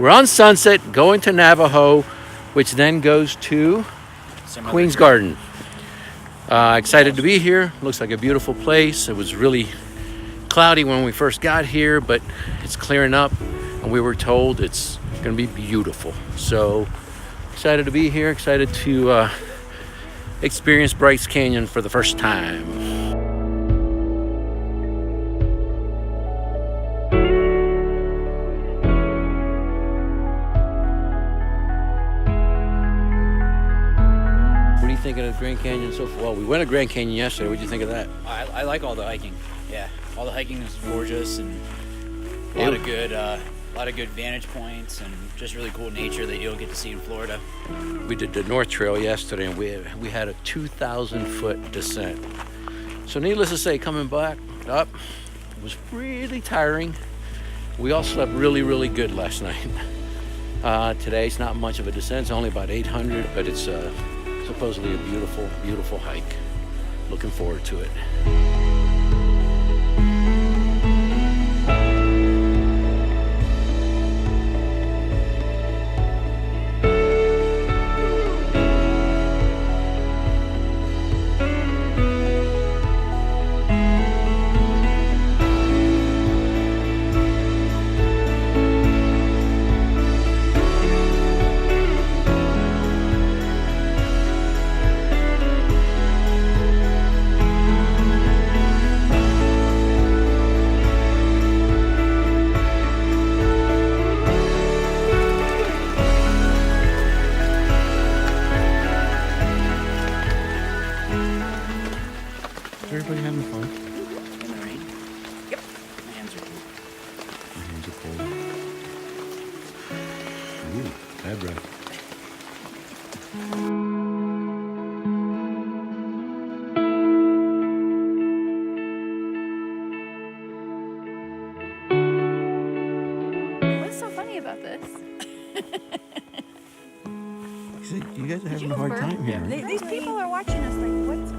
We're on Sunset, going to Navajo, which then goes to Queen's Garden. Excited to be here. Looks like a beautiful place. It was really cloudy when we first got here, but it's clearing up, and we were told it's going to be beautiful. So excited to be here. Excited to experience Bryce Canyon for the first time. What are you thinking of Grand Canyon so far? Well, we went to Grand Canyon yesterday. What did you think of that? I like all the hiking. Yeah, all the hiking is gorgeous and a lot of good vantage points and just really cool nature that you don't get to see in Florida. We did the North Trail yesterday, and we had a 2,000-foot descent. So needless to say, coming back up was really tiring. We all slept really, really good last night. Today's not much of a descent. It's only about 800, but it's supposedly a beautiful, beautiful hike. Looking forward to it. Everybody having fun? In the rain? Yep. My hands are cold. My hands are cold. Ooh, bad breath. What's so funny about this? You guys are having a hard time here. These people are watching us like, what's